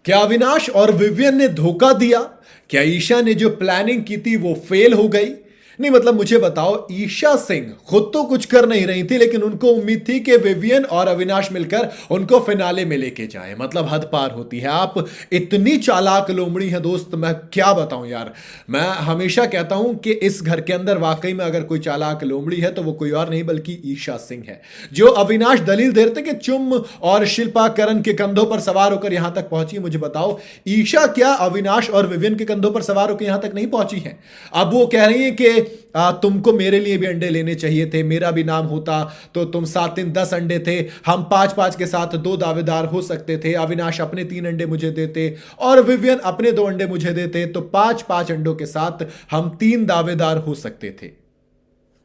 क्या अविनाश और विवियन ने धोखा दिया? क्या ईशा ने जो प्लानिंग की थी वो फेल हो गई? नहीं मतलब मुझे बताओ, ईशा सिंह खुद तो कुछ कर नहीं रही थी, लेकिन उनको उम्मीद थी कि विवियन और अविनाश मिलकर उनको फिनाले में लेके जाएं। मतलब हद पार होती है। आप इतनी चालाक लोमड़ी है दोस्त, मैं क्या बताऊं यार। मैं हमेशा कहता हूं कि इस घर के अंदर वाकई में अगर कोई चालाक लोमड़ी है तो वो कोई और नहीं बल्कि ईशा सिंह है। जो अविनाश दलील दे रहे थे कि चुम और शिल्पा करण के कंधों पर सवार होकर यहां तक पहुंची, मुझे बताओ ईशा क्या अविनाश और विवियन के कंधों पर सवार होकर यहां तक नहीं पहुंची है? अब वो कह रही है कि तुमको मेरे लिए भी अंडे लेने चाहिए थे, मेरा भी नाम होता तो तुम 7 3 10 अंडे थे, हम 5 5 के साथ 2 दावेदार हो सकते थे। अविनाश अपने 3 अंडे मुझे देते और विवियन अपने 2 अंडे मुझे देते, तो 5 5 अंडों के साथ हम 3 दावेदार हो सकते थे।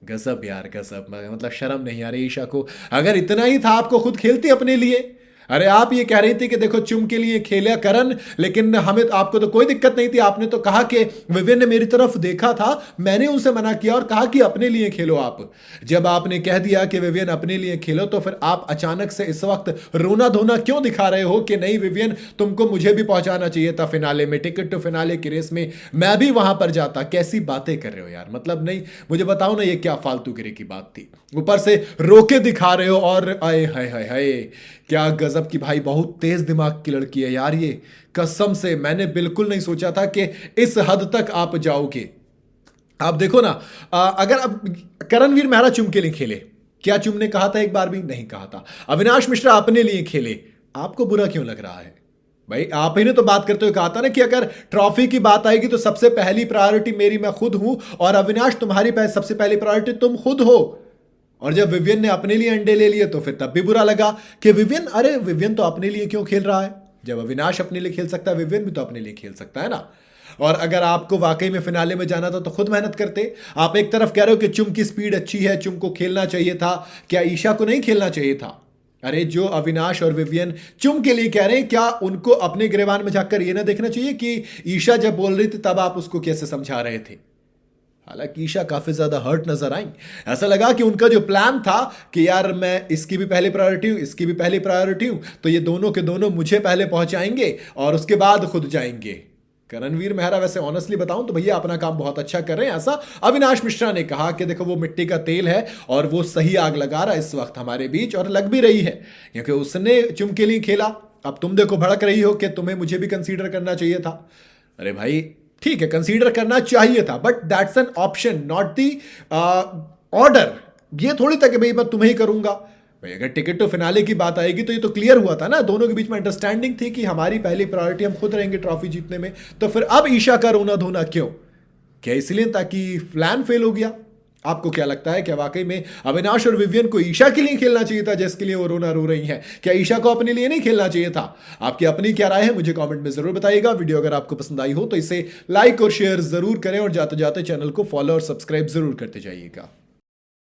गजब यार गजब, मतलब शर्म नहीं आ रही ईशा को? अगर इतना ही था आपको खुद खेलती अपने लिए। अरे आप ये कह रही थी कि देखो चुम के लिए खेला करण, लेकिन हमें तो आपको तो कोई दिक्कत नहीं थी। आपने तो कहा कि विवियन ने मेरी तरफ देखा था, मैंने उनसे मना किया और कहा कि अपने लिए खेलो आप। जब आपने कह दिया कि विवियन अपने लिए खेलो, तो फिर आप अचानक से इस वक्त रोना धोना क्यों दिखा रहे हो कि नहीं विवियन तुमको मुझे भी पहुंचाना चाहिए था फिनाले में, टिकट टू फिनाले की रेस में मैं भी वहां पर जाता। कैसी बातें कर रहे हो यार, मतलब नहीं मुझे बताओ ना, ये क्या फालतूगिरी की बात थी? ऊपर से रोके दिखा रहे हो और आए हाय हाय हाय, क्या गजब की भाई, बहुत तेज दिमाग की लड़की है यार ये। कसम से मैंने बिल्कुल नहीं सोचा था कि इस हद तक आप जाओगे। आप देखो ना, अगर अब करणवीर मेहरा चुम के लिए खेले, क्या चुम ने कहा था? एक बार भी नहीं कहा था। अविनाश मिश्रा अपने लिए खेले, आपको बुरा क्यों लग रहा है भाई? आप ही ने तो बात करते हुए कहा था ना कि अगर ट्रॉफी की बात आएगी तो सबसे पहली प्रायोरिटी मेरी मैं खुद हूं, और अविनाश तुम्हारी सबसे पहली प्रायोरिटी तुम खुद हो। और जब विवियन ने अपने लिए अंडे ले लिए तो फिर तब भी बुरा लगा कि विवियन, अरे विवियन तो अपने लिए क्यों खेल रहा है? जब अविनाश अपने लिए खेल सकता है, विवियन भी तो अपने लिए खेल सकता है ना। और अगर आपको वाकई में फिनाले में जाना था तो खुद मेहनत करते। आप एक तरफ कह रहे हो कि चुम की स्पीड अच्छी है, चुम को खेलना चाहिए था, क्या ईशा को नहीं खेलना चाहिए था? अरे जो अविनाश और विवियन चुम के लिए कह रहे हैं, क्या उनको अपने गिरेबान में झांककर ये ना देखना चाहिए कि ईशा जब बोल रही थी तब आप उसको कैसे समझा रहे थे? हालांकि ईशा काफी ज्यादा हर्ट नजर आई। ऐसा लगा कि उनका जो प्लान था कि यार मैं इसकी भी पहली प्रायोरिटी हूं, इसकी भी पहली प्रायोरिटी हूं, तो ये दोनों के दोनों मुझे पहले पहुंचाएंगे और उसके बाद खुद जाएंगे। करणवीर मेहरा वैसे ऑनेस्टली बताऊं तो भैया अपना काम बहुत अच्छा कर रहे हैं, ऐसा अविनाश मिश्रा ने कहा कि देखो वो मिट्टी का तेल है और वो सही आग लगा रहा है इस वक्त हमारे बीच, और लग भी रही है क्योंकि उसने चुम के लिए खेला। अब तुम देखो भड़क रही हो कि तुम्हें मुझे भी कंसीडर करना चाहिए था। अरे भाई ठीक है, कंसीडर करना चाहिए था, but that's an epsilon not the order. ये थोड़ी था कि भाई मैं तुम्हें ही करूंगा। भाई अगर टिकट टू फिनाले की बात आएगी तो ये तो क्लियर हुआ था ना, दोनों के बीच में अंडरस्टैंडिंग थी कि हमारी पहली प्रायोरिटी हम खुद रहेंगे ट्रॉफी जीतने में। तो फिर अब ईशा का रोना धोना क्यों? क्या इसलिए ताकि प्लान फेल हो गया? आपको क्या लगता है, क्या वाकई में अविनाश और विवियन को ईशा के लिए खेलना चाहिए था जिसके लिए वो रोना रो रही हैं? क्या ईशा को अपने लिए नहीं खेलना चाहिए था? आपकी अपनी क्या राय है मुझे कमेंट में जरूर बताइएगा। वीडियो अगर आपको पसंद आई हो तो इसे लाइक और शेयर जरूर करें, और जाते जाते चैनल को फॉलो और सब्सक्राइब जरूर करते जाइएगा।